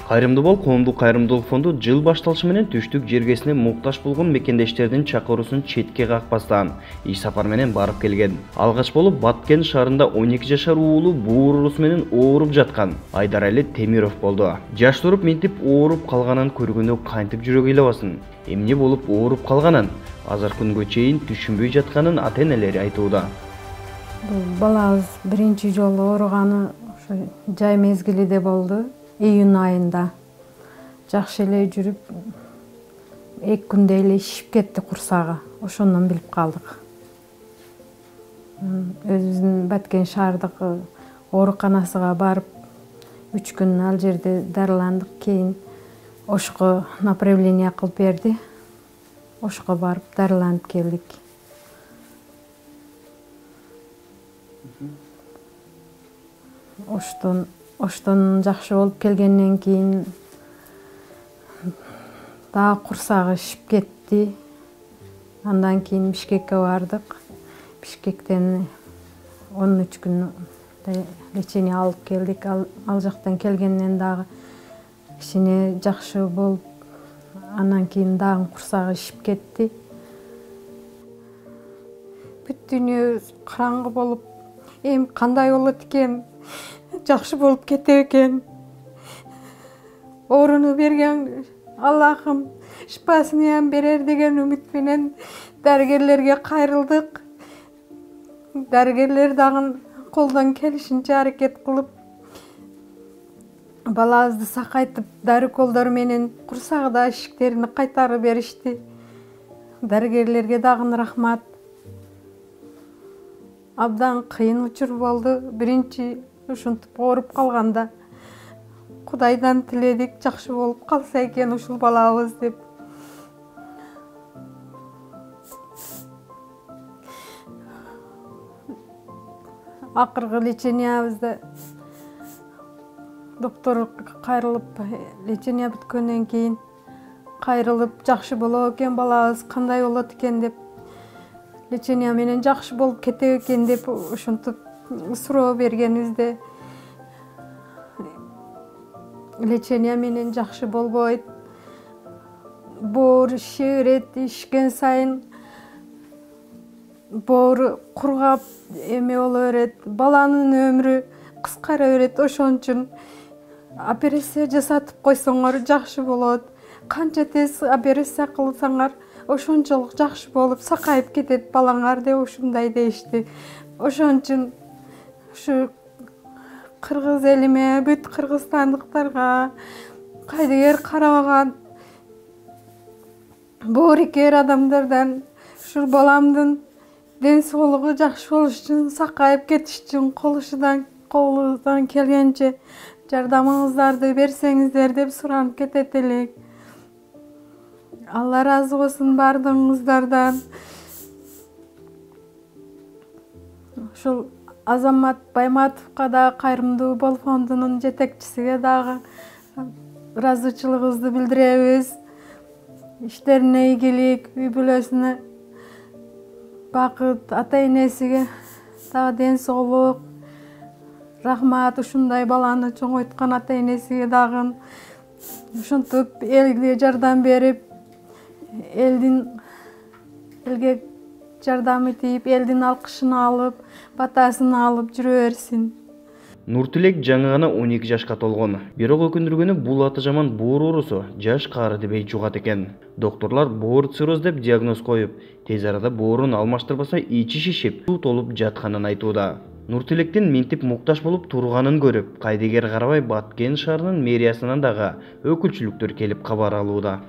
Кайрымдуу коомдук кайрымдуулук фонду жыл башталышы менен түштүк жергесине муктаж болгон мекендештердин чакыруусун четке какпастан иш сапар менен барып келген. Алгач болуп Баткен шаарында 12 жашар уулу буур оорусу менен ооруп жаткан Айдарали Темиров болду. Жаш туруп минтип ооруп калганын көргөндө кантип жүрөгү ыйлабасын. Эмне болуп ооруп калганын азыр күнгө чейин түшүнбөй жатканын ата-энелери айтууда. Балабыз биринчи жолу ооруганы жай мезгилиде болду. Июнь айында жакшы эле жүрүп, 2 күндө эле шишип кетти курсагы. Ошондон билип калдык. Өзүбүздүн Баткен шаардык ооруканасына барып, 3 күн ал жерде дарыландык. Кийин Ошко направление кылып берди. Ошко барып дарыланып келдик. Оштон жакшы болуп келгенден кийин дагы курсагы шишип кетти. Андан кийин Бишкекке бардык. Бишкектен 13 күн лечение алып келдик. Ал жактан келгенден дагы кичине жакшы болуп, андан кийин дагы курсагы шишип кетти. Бүт дүйнө караңгы болуп, эми кандай болот экен? Жакшы болуп кетет экен. Ооруну берген Аллахым шипасын берер деген үмүт менен дарыгерлерге кайрылдык. Дарыгерлер дагы колдон келишинче аракет кылып, балабызды сакайтып, дары колдору менен курсагыда шишиктерин кайтарып беришти. Дарыгерлерге дагы рахмат. Абдан кыйын учур болду. Биринчи ушинтип ооруп калганда Кудайдан тиледик, жакшы болуп калса экен ушул балабыз деп. Акыркы лечениябызда доктор кайрылып, лечение бүткөндөн кийин кайрылып, жакшы болот экен балабыз, кандай болот экен деп, лечение менен жакшы болуп кетет экен деп ушинтип суроо бергенибизде лечение менен жакшы болбойт. Боор шише берет, ишкен сайын боору кургап эме боло берет, баланын өмүрү кыскара берет. Ошон үчүн операция жасатып койсоңор жакшы болот. Канча тез операция кылсаңар, ошончолук жакшы болуп сакайып кетет балаңар деп ушундай дешти. Ошон үчүн ушу кыргыз элиме, бүт кыргызстандыктарга, кайдыгер карабаган боорукер адамдардан ушул баламдын ден соолугу жакшы болуш үчүн, сакайып кетиш үчүн колубуздан келгенче жардамыңыздарды берсеңиздер деп суранып кетет элек. Алла разы болсун бардыгыңыздардан. Ушул Азамат Байматовго да, Кайрымдуу Бол фондунун жетекчисиге дагы ыраазычылыгыбызды билдиребиз. Иштерине ийгилик, үй бүлөсүнө бакыт, ата-энесиге дагы ден соолук, рахмат. Ушундай баланы чоңойткан ата-энесиге дагы ушинтип элге жардам берип, элге жардамы тийип, элдин алкышын алып, батасын алып жүрө берсин. Нуртилек жаңы гана 12 жашка толгон. Бирок өкүндүргөнү бул аты жаман боор оорусу жаш кары дебей жугат экен. Докторлор боор цирроз деп диагноз коюп, тез арада боорун алмаштырбаса ичи шишип, суу толуп жатканын айтууда. Нуртилектин минтип муктаж болуп турганын көрүп, кайдыгер карабай Баткен шаарынын мэриясынан дагы өкүлчүлүктөр келип кабар алууда.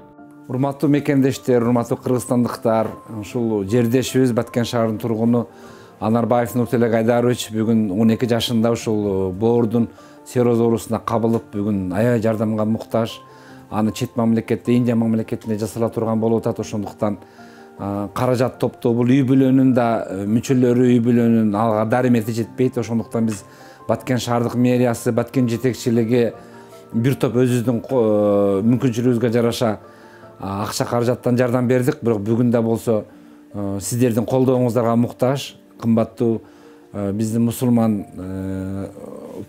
Урматтуу мекендештер, урматтуу кыргызстандыктар, ушул жердешибиз Баткен шаарынын тургуну Анарбаев Нуртилек Айдарович бүгүн 12 жашында ушул боордун цирроз оорусуна кабылып, бүгүн аябай жардамга муктаж. Аны чет мамлекетте, Индия мамлекетинде жасала турган болуп атат. Ошондуктан каражат топтоо, бул үй бүлөнүн да мүчөлөрү, үй бүлөнүн алга дарымети жетпейт. Ошондуктан биз Баткен шаардык мэриясы, Баткен жетекчилиги бир топ өзүбүздүн мүмкүнчүлүгүбүзгө жараша акча каражаттан жардам бердик. Бирок бүгүн да болсо сиздердин колдооңуздарга муктаж. Кымбаттуу биздин мусулман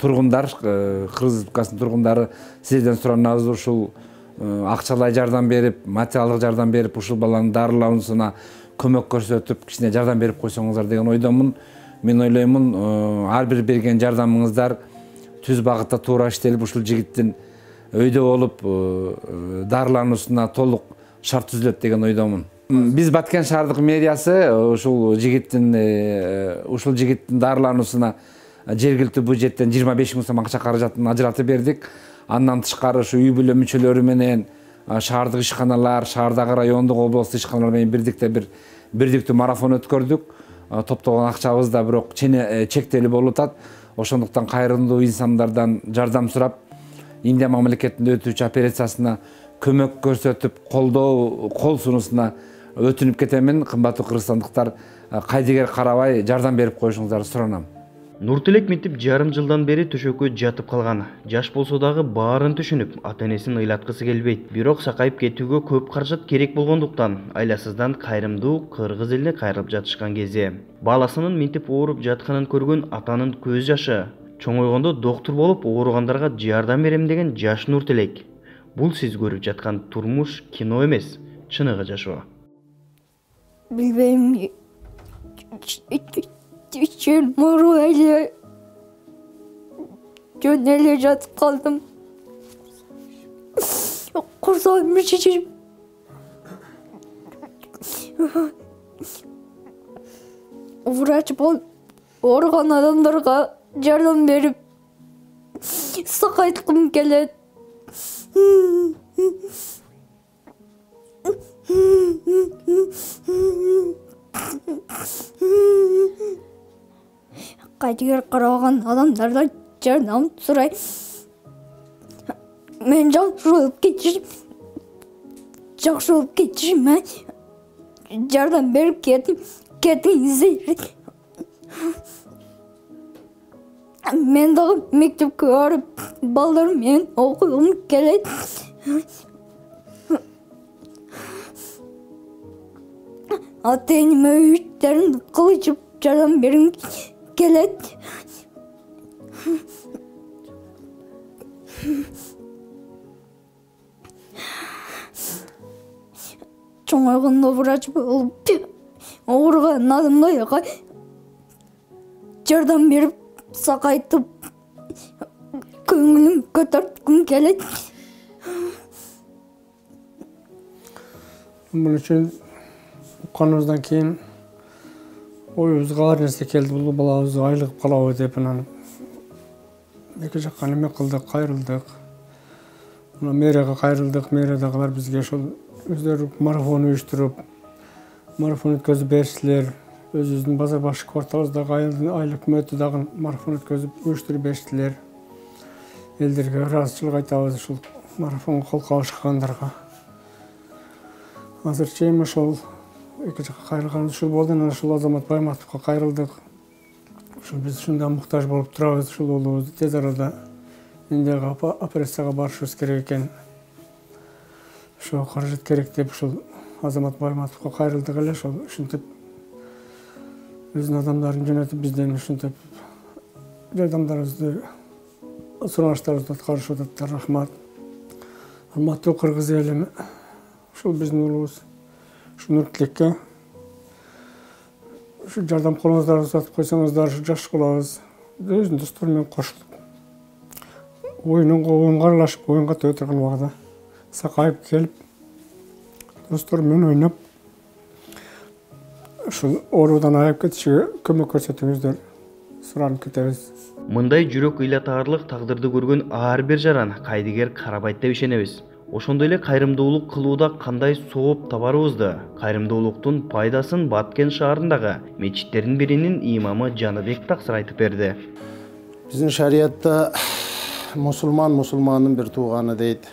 тургундар, Кыргыз Республикасынын тургундары сиздерден суранабыз, ушул акчалай жардам берип, материалдык жардам берип, ушул баланын дарылануусуна көмөк көрсөтүп, кичине жардам берип койсоңуздар деген ойдомун. Мен ойлоймун, ар бир берген жардамыңыздар түз багытта туура иштелип, ушул жигиттин өйдө болуп дарылануусуна толук шарт түзүлөт деген ойдомун. Биз Баткен шаардык мэриясы ушул жигиттин дарылануусуна жергиликтүү бюджеттен 25 000 сом акча каражатын ажыратып бердик. Андан тышкары ушу үй бүлө мүчөлөрү менен шаардык ишканалар, шаардагы райондук, облустук ишканалар менен бирдикте бирдиктүү марафон өткөрдүк. Топтогон акчабыз да бирок чектелип болуп атат. Ошондуктан кайрымдуу инсандардан жардам сурап, Индия мамлекетинде өтүүчү операциясына көмөк көрсөтүп, кол сунуусуна өтүнүп кетемин. Кымбаттуу кыргызстандыктар, кайдыгер карабай жардам берип коюшуңуздарды суранам. Нуртилек мектеп жарым жылдан бери төшөккө жатып калган. Жаш болсо дагы баарын түшүнүп, ата-энесин ыйлаткысы келбейт. Бирок сакайып кетүүгө көп каражат керек болгондуктан айласыздан кайрымдуу кыргыз элине кайрылып жатышкан кезде баласынын мынтип ооруп жатканын көргөн атанын көз жашы. Чоңойгондо доктор болуп ооругандарга жардам берем деген жаш Нуртилек. Бул сиз көрүп жаткан турмуш кино эмес, чыныгы жашоо. Билбейм. Üçün moru ele jön ele jatıp kaldım. Kursağım şişirip vraç bol organ adamlarga yardım berip sakaytqım kelet. Кайдыгер караган адамдардан жардам сурай. Мен жакшы болуп кетишим, жардам берип кетиңиздер. Мен дагы мектепке барып, балдарым менен окугум келет. Ата-энеме үйүттерин кылычып жардам бергим келет. Чоңойгондо врач болуп, ооруган адамдарга жардам берип, сакайтып, көңүлүм көтөрткүм келет. Бул үчүн укканыбыздан кийин оюбузга ар нерсе келди. Бул балабызды айлыгып калабы деп, анан эки жакка неме кылдык, кайрылдык. Мэрияга кайрылдык. Мэриядагылар бизге ошол өздөрү марафон уюштуруп, марафон өткөзүп бериштилер. Өзүбүздүн базар башы кварталыбыздагы айлык өкмөтү дагы марафон өткөзүп уюштуруп бериштилер. Элдерге ыраазычылык айтабыз ушул марафонго кол кабышкандарга. Азырча эми ошол эки жакка кайрылганыбыз ушул болду. Анан ушул Азамат Байматовго кайрылдык. Ушул биз ушунда муктаж болуп турабыз. Ушул уулубузду тез арада Индияга операцияга барышыбыз керек экен. Ошо каражат керек деп ушул Азамат Байматовго кайрылдык эле. Ошол ушинтип өзүнүн адамдарын жөнөтүп, бизден ушинтип жардамдарыбызды, суранычтарыбызды аткарышып атат. Рахмат. Урматтуу кыргыз элим, ушул биздин уулубуз ушул Нуртилекке ушу жардам колуңуздарды узатып койсоңуздар, жаш кылабыз. Өзүнүн достору менен кошулуп, оюнга аралашып, оюнга төбө турган убагында сакайып келип, достору менен ойноп, ушул оорудан айыгып кетишиге көмөк көрсөтүңүздөр суранып кетебиз. Мындай жүрөк ыйлатаарлык тагдырды көргөн ар бир жаран кайдыгер карабайт деп ишенебиз. Ошондой эле кайрымдуулук кылууда кандай сооп табарыбызды, кайрымдуулуктун пайдасын Баткен шаарындагы мечиттердин биринин имамы Жаныбек Таксыр айтып берди. Биздин шариятта мусулмандын бир тууганы дейт.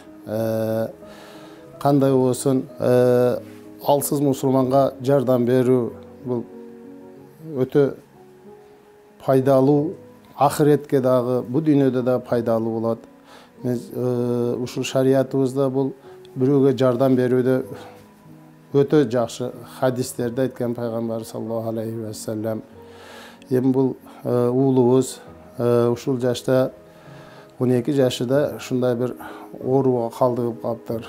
Кандай болсун, алсыз мусулманга жардам берүү бул өтө пайдалуу, ахиретке дагы, бу дүйнөдө да пайдалуу болот. Ушул шариятыбызда бул бирөөгө жардам берүүдө өтө жакшы хадистерде айткан пайгамбар саллаллаху алейхи ва саллям. Эми бул уулубуз ушул жашта 12 жашыда ушундай бир ооруга калдыгып калыптыр.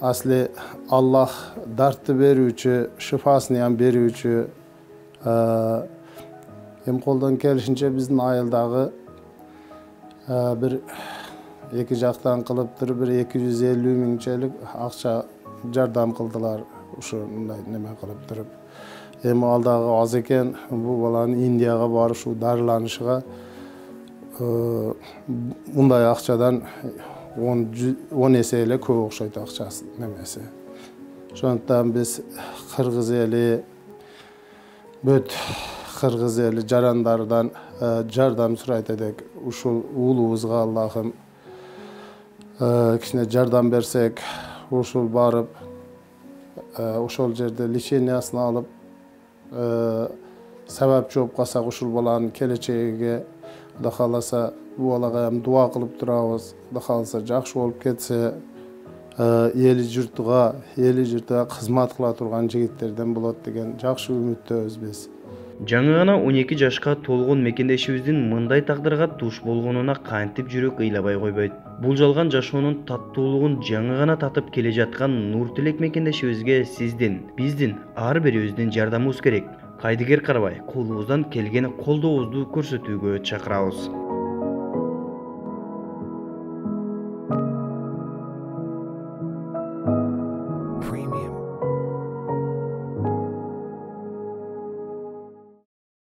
Асли Аллах дартты берүүчү, шифасын берүүчү. Эми колдон келишинче биздин айылдагы бир эки жактан кылыптыр, бир 250 миңчелик акча жардам кылдылар. Ушундай неме кылып туруп. Эми ал дагы аз экен, бул баланын Индияга барып ушу дарыланышыга мындай акчадан 10 эсе эле көп окшойт акчасы немеси. Ошондуктан биз кыргыз эли, бүт кыргыз эли жарандардан жардам сурайт элек. Ушул уулубузга Аллахым кичине жардам берсек, ушул барып ошол жерде лечениясын алып, себеп жооп калсак ушул баланын келечегиге Кудай кааласа бул балага дуа кылып турабыз. Кудай кааласа жакшы болуп кетсе, эли журтуга кызмат кыла турган жигиттерден болот деген жакшы үмүттөбүз биз. Жаңы гана 12 жашка толгон мекендешибиздин мындай тагдырга туш болгонуна кантип жүрөк ыйлабай койбойт. Бул жалган жашоонун таттуулугун жаңы гана татып келе жаткан Нур Тилек мекендешибизге сиздин, биздин ар бирибиздин жардамыбыз керек. Кайдыгер карабай, колубуздан келген колдообузду көрсөтүүгө чакырабыз.